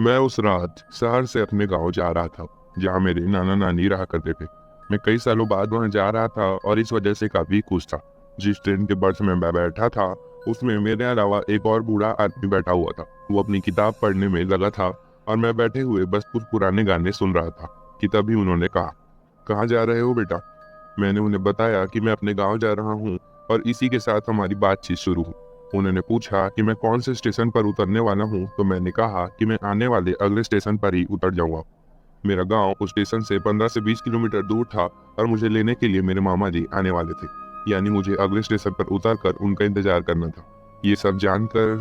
मैं उस रात शहर से अपने गांव जा रहा था, जहां मेरे नाना नानी रहा करते थे। मैं कई सालों बाद वहां जा रहा था और इस वजह से काफी खुश था। जिस ट्रेन के बर्थ में मैं बैठा था, उसमें मेरे अलावा एक और बूढ़ा आदमी बैठा हुआ था। वो अपनी किताब पढ़ने में लगा था और मैं बैठे हुए बस कुछ पुराने गाने सुन रहा था कि तभी उन्होंने कहा, कहाँ जा रहे हो बेटा? मैंने उन्हें बताया कि मैं अपने गांव जा रहा हूं और इसी के साथ हमारी बातचीत शुरू हुई। उन्होंने पूछा कि मैं कौन से स्टेशन पर उतरने वाला हूं, तो मैंने कहा कि मैं आने वाले अगले स्टेशन पर ही उतर जाऊंगा। मेरा गांव उस स्टेशन से 15 से 20 किलोमीटर दूर था और मुझे लेने के लिए मेरे मामा जी आने वाले थे। यानी मुझे अगले स्टेशन पर उतरकर उनका इंतजार करना था। ये सब जानकर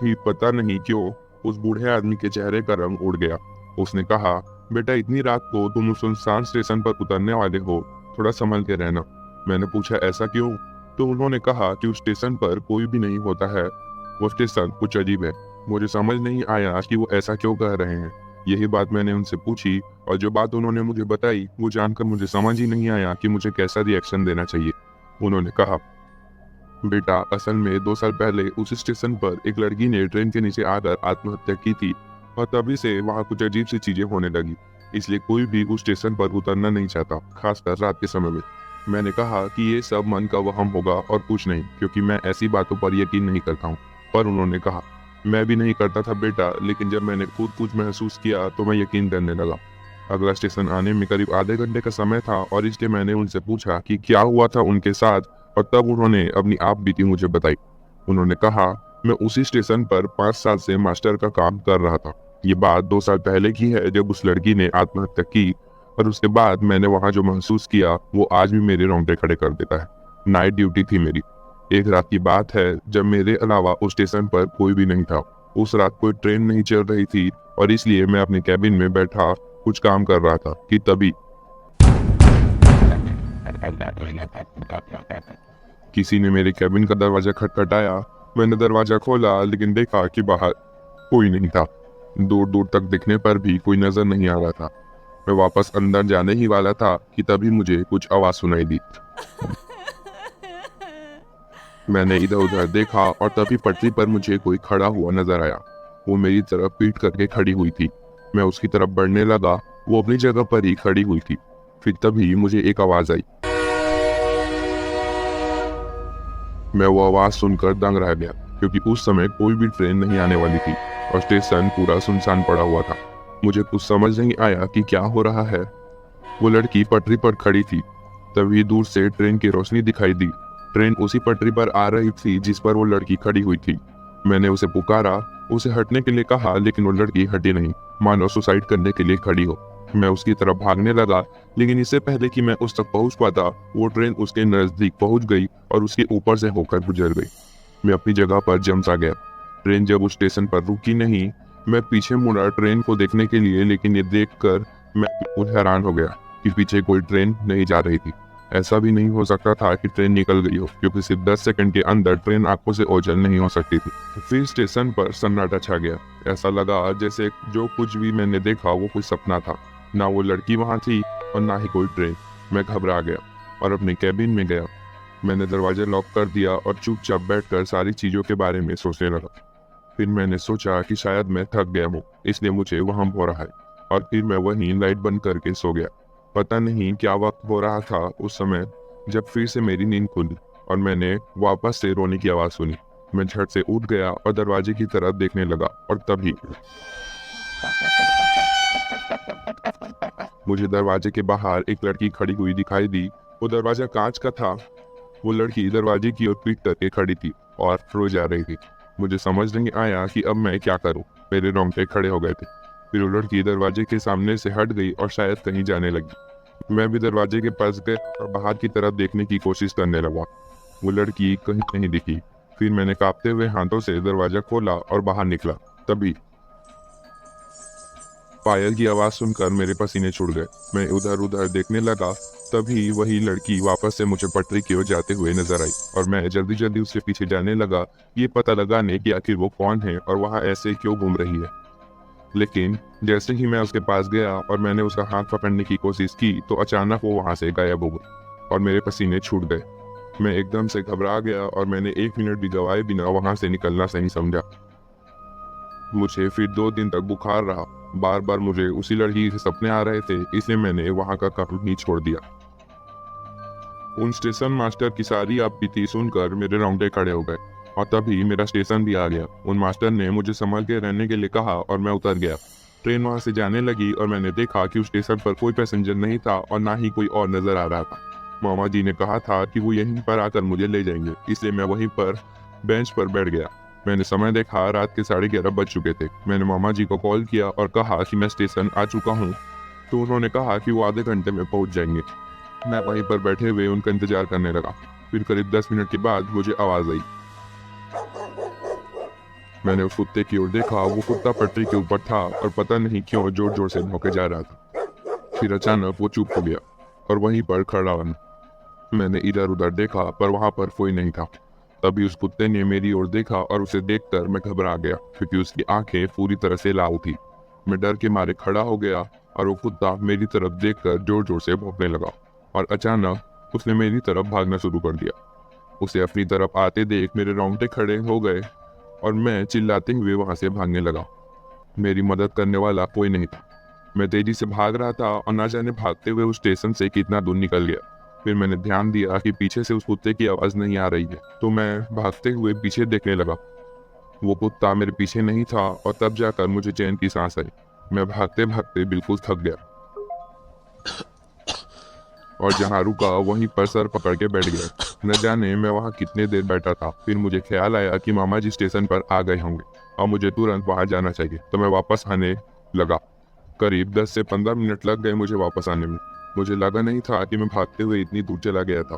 ही पता नहीं क्यों उस बूढ़े आदमी के चेहरे का रंग उड़ गया। उसने कहा, बेटा इतनी रात को तुम उस सुनसान स्टेशन पर उतरने वाले हो, थोड़ा संभल के रहना। मैंने पूछा, ऐसा क्यों? तो उन्होंने कहा कि उस स्टेशन पर कोई भी नहीं होता है। वो स्टेशन कुछ अजीब है। मुझे समझ नहीं आया कि वो ऐसा क्यों कह रहे हैं। यही बात मैंने उनसे पूछी और जो बात उन्होंने मुझे बताई वो जानकर मुझे समझ ही नहीं आया कि मुझे कैसा रिएक्शन देना चाहिए। उन्होंने कहा, बेटा असल में 2 साल पहले उस स्टेशन पर एक लड़की ने ट्रेन के नीचे आकर आत्महत्या की थी और तभी से वहाँ कुछ अजीब सी चीजें होने लगी। इसलिए कोई भी उस स्टेशन पर उतरना नहीं चाहता, खासकर रात के समय में। मैंने कहा कि ये सब मन का वहम होगा और कुछ नहीं, क्योंकि मैं ऐसी बातों पर यकीन नहीं करता हूँ। पर उन्होंने कहा, मैं भी नहीं करता था बेटा, लेकिन जब मैंने खुद कुछ महसूस किया तो मैं यकीन करने लगा। अगला स्टेशन आने में करीब आधे घंटे का समय था और इसलिए मैंने उनसे पूछा कि क्या हुआ था उनके साथ, और तब उन्होंने अपनी आप बीती मुझे बताई। उन्होंने कहा, मैं उसी स्टेशन पर 5 साल से मास्टर का काम कर रहा था। ये बात 2 साल पहले की है, जब उस लड़की ने आत्महत्या की। और उसके बाद मैंने वहां जो महसूस किया वो आज भी मेरे रोंगटे खड़े कर देता है। नाइट ड्यूटी थी मेरी। एक रात की बात है जब मेरे अलावा उस स्टेशन पर कोई भी नहीं था। उस रात कोई ट्रेन नहीं चल रही थी और इसलिए मैं अपने कैबिन में बैठा कुछ काम कर रहा था कि तभी किसी ने मेरे कैबिन का दरवाजा खटखटाया। मैंने दरवाजा खोला लेकिन देखा कि बाहर कोई नहीं था। दूर दूर तक दिखने पर भी कोई नजर नहीं आ रहा था। मैं वापस अंदर जाने ही वाला था कि तभी मुझे कुछ आवाज सुनाई दी। मैंने इधर उधर देखा और तभी पटरी पर मुझे कोई खड़ा हुआ नजर आया। वो मेरी तरफ पीठ करके खड़ी हुई थी। मैं उसकी तरफ बढ़ने लगा। वो अपनी जगह पर ही खड़ी हुई थी। फिर तभी मुझे एक आवाज आई। मैं वो आवाज सुनकर दंग रह गया, क्योंकि उस समय कोई भी ट्रेन नहीं आने वाली थी और स्टेशन पूरा सुनसान पड़ा हुआ था। मुझे कुछ समझ नहीं आया कि क्या हो रहा है। वो लड़की पटरी पर खड़ी थी। तभी दूर से ट्रेन की रोशनी दिखाई दी। ट्रेन उसी पटरी पर आ रही थी जिस पर वो लड़की खड़ी हुई थी। मैंने उसे पुकारा, उसे हटने के लिए कहा, लेकिन वो लड़की हटी नहीं, मानो सुसाइड करने के लिए खड़ी हो। मैं उसकी तरफ भागने लगा, लेकिन इससे पहले कि मैं उस तक पहुंच पाता, वो ट्रेन उसके नजदीक पहुंच गई और उसके ऊपर से होकर गुजर गई। मैं अपनी जगह पर जम सा गया। ट्रेन जब उस स्टेशन पर रुकी नहीं, मैं पीछे मुड़ा ट्रेन को देखने के लिए, लेकिन ये देखकर मैं बिल्कुल हैरान हो गया कि पीछे कोई ट्रेन नहीं जा रही थी। ऐसा भी नहीं हो सकता था कि ट्रेन निकल गई हो, क्योंकि सिर्फ 10 सेकंड के अंदर ट्रेन आंखों से ओझल नहीं हो सकती थी। फिर स्टेशन पर सन्नाटा छा गया। ऐसा लगा जैसे जो कुछ भी मैंने देखा वो कोई सपना था। ना वो लड़की वहां थी और ना ही कोई ट्रेन। मैं घबरा गया और अपने कैबिन में गया। मैंने दरवाजा लॉक कर दिया और चुपचाप बैठकर सारी चीजों के बारे में सोचने लगा। फिर मैंने सोचा कि शायद मैं थक गया हूँ, इसलिए मुझे वहां हो रहा है। और फिर मैं वहीं लाइट बंद करके सो गया। पता नहीं क्या वक्त हो रहा था उस समय, जब फिर से मेरी नींद खुली और मैंने वापस से रोने की आवाज सुनी। मैं झट से उठ गया और दरवाजे की तरफ देखने लगा और तभी मुझे दरवाजे के बाहर एक लड़की खड़ी हुई दिखाई दी। वो दरवाजा कांच का था। वो लड़की दरवाजे की ओर पीट करके खड़ी थी और रो जा रही थी। मुझे समझ नहीं आया कि अब मैं क्या करूं। मेरे रोंगटे खड़े हो गए थे। फिर वो लड़की दरवाजे के सामने से हट गई और शायद कहीं जाने लगी। मैं भी दरवाजे के पास गया और बाहर की तरफ देखने की कोशिश करने लगा। वो लड़की कहीं नहीं दिखी। फिर मैंने कांपते हुए हाथों से दरवाजा खोला और बाहर निकला। तभी पायल की आवाज सुनकर मेरे पसीने छूट गए। मैं उधर उधर देखने लगा। तभी वही लड़की वापस से मुझे पटरी की ओर जाते हुए नजर आई और मैं जल्दी जल्दी उसके पीछे जाने लगा, ये पता लगाने कि आखिर वो कौन है और वहाँ ऐसे क्यों घूम रही है। लेकिन जैसे ही मैं उसके पास गया और मैंने उसका हाथ पकड़ने की कोशिश की, तो अचानक वो वहां से गायब हो गई और मेरे पसीने छूट गए। मैं एकदम से घबरा गया और मैंने 1 मिनट भी गवाए बिना वहां से निकलना सही समझा। मुझे फिर 2 दिन तक बुखार रहा। बार बार मुझे उसी लड़की के सपने आ रहे थे, इसलिए मैंने वहाँ का काम ही छोड़ दिया। उन स्टेशन मास्टर की सारी आपबीती सुनकर मेरे रोंगटे खड़े हो गए और तभी मेरा स्टेशन भी आ गया। उन मास्टर ने मुझे संभल के रहने के लिए कहा और मैं उतर गया। ट्रेन वहां से जाने लगी और मैंने देखा कि उस स्टेशन पर कोई पैसेंजर नहीं था और ना ही कोई और नजर आ रहा था। मामा जी ने कहा था कि वो यहीं पर आकर मुझे ले जाएंगे, इसलिए मैं वहीं पर बेंच पर बैठ गया। मैंने समय देखा, रात के 11:30 बज चुके थे। मैंने मामा जी को कॉल किया और कहा कि मैं स्टेशन आ चुका हूँ, तो उन्होंने कहा कि वो आधे घंटे में पहुंच जाएंगे। मैं वहीं पर बैठे हुए उनका इंतजार करने लगा। फिर करीब 10 मिनट के बाद मुझे आवाज आई। मैंने उस कुत्ते की ओर देखा। वो कुत्ता पटरी के ऊपर था और पता नहीं क्यों जोर जोर से भौंके जा रहा था। फिर अचानक वो चुप हो गया और वहीं पर खड़ा बना। मैंने इधर उधर देखा पर वहां पर कोई नहीं था। तभी उस कुत्ते ने मेरी ओर देखा और उसे देखकर मैं घबरा गया, क्योंकि उसकी आंखें पूरी तरह से लाल थी। मैं डर के मारे खड़ा हो गया और वो कुत्ता मेरी तरफ देखकर जोर जोर से भौंकने लगा और अचानक उसने मेरी तरफ भागना शुरू कर दिया। उसे अपनी तरफ आते देख मेरे रोंगटे खड़े हो गए और मैं चिल्लाते हुए वहां से भागने लगा। मेरी मदद करने वाला कोई नहीं था। मैं तेजी से भाग रहा था और ना जाने भागते हुए उस स्टेशन से कितना दूर निकल गया। फिर मैंने ध्यान दिया कि पीछे से उस कुत्ते की आवाज नहीं आ रही है, तो मैं भागते हुए पीछे देखने लगा। वो कुत्ता मेरे पीछे नहीं था और तब जाकर मुझे चैन की सांस आई। मैं भागते भागते बिल्कुल थक गया और जहाँ रुका वहीं पर सर पकड़ के बैठ गया। न जाने मैं वहाँ कितने देर बैठा था। फिर मुझे ख्याल आया कि मामा जी स्टेशन पर आ गए होंगे और मुझे तुरंत वहाँ जाना चाहिए, तो मैं वापस आने लगा। करीब 10 से 15 मिनट लग गए मुझे वापस आने में। मुझे लगा नहीं था कि मैं भागते हुए इतनी दूर चला गया था।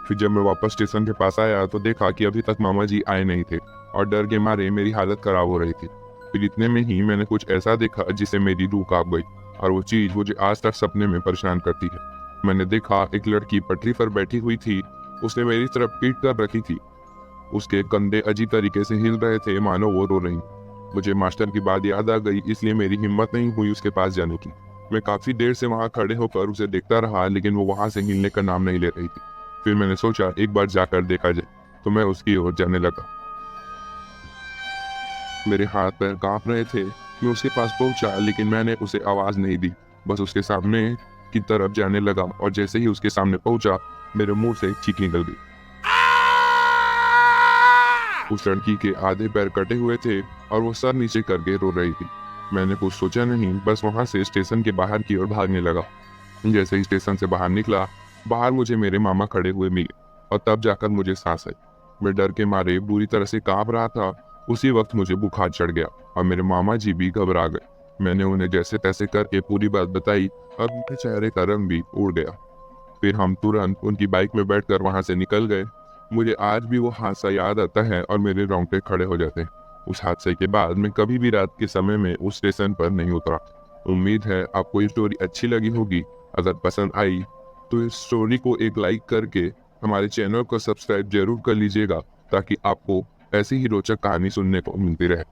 फिर जब मैं वापस स्टेशन के पास आया तो देखा कि अभी तक मामा जी आए नहीं थे और डर के मारे मेरी हालत खराब हो रही थी। फिर इतने में ही मैंने कुछ ऐसा देखा जिसे मेरी रूह कांप गई, और वो चीज मुझे आज तक सपने में परेशान करती है। मैंने देखा एक लड़की पटरी पर बैठी हुई थी। उसने मेरी तरफ पीट कर रखी थी। उसके कंधे अजीब तरीके से हिल रहे थे, मानो वो रो रही। मुझे मास्टर की बात याद आ गई, इसलिए मेरी हिम्मत नहीं हुई उसके पास जाने की। मैं काफी देर से वहां खड़े होकर उसे देखता रहा, लेकिन वो वहां से हिलने का नाम नहीं ले रही थी। फिर मैंने सोचा एक बार जाकर देखा जाए, तो मैं उसकी ओर जाने लगा। मेरे हाथ पैर कांप रहे थे। मैं उसके पास पहुंचा, लेकिन मैंने उसे आवाज नहीं दी, बस उसके सामने की तरफ जाने लगा और जैसे ही उसके सामने पहुंचा मेरे मुंह से चीख निकल गई। उस लड़की के आधे पैर कटे हुए थे और वो सर नीचे करके रो रही थी। मैंने कुछ सोचा नहीं, बस वहां से स्टेशन के बाहर की ओर भागने लगा। जैसे ही स्टेशन से बाहर निकला, बाहर मुझे मेरे मामा खड़े हुए मिले और तब जाकर मुझे सांस आई। मैं डर के मारे बुरी तरह से कांप रहा था। उसी वक्त मुझे बुखार चढ़ गया और मेरे मामा जी भी घबरा गए। मैंने उन्हें जैसे तैसे करके पूरी बात बताई और उनके चेहरे का रंग भी उड़ गया। फिर हम तुरंत उनकी बाइक में बैठकर वहां से निकल गए। मुझे आज भी वो हादसा याद आता है और मेरे रोंगटे खड़े हो जाते हैं। उस हादसे के बाद मैं कभी भी रात के समय में उस स्टेशन पर नहीं उतरा। उम्मीद है आपको ये स्टोरी अच्छी लगी होगी। अगर पसंद आई तो इस स्टोरी को एक लाइक करके हमारे चैनल को सब्सक्राइब जरूर कर लीजिएगा, ताकि आपको ऐसी ही रोचक कहानी सुनने को मिलती रहे।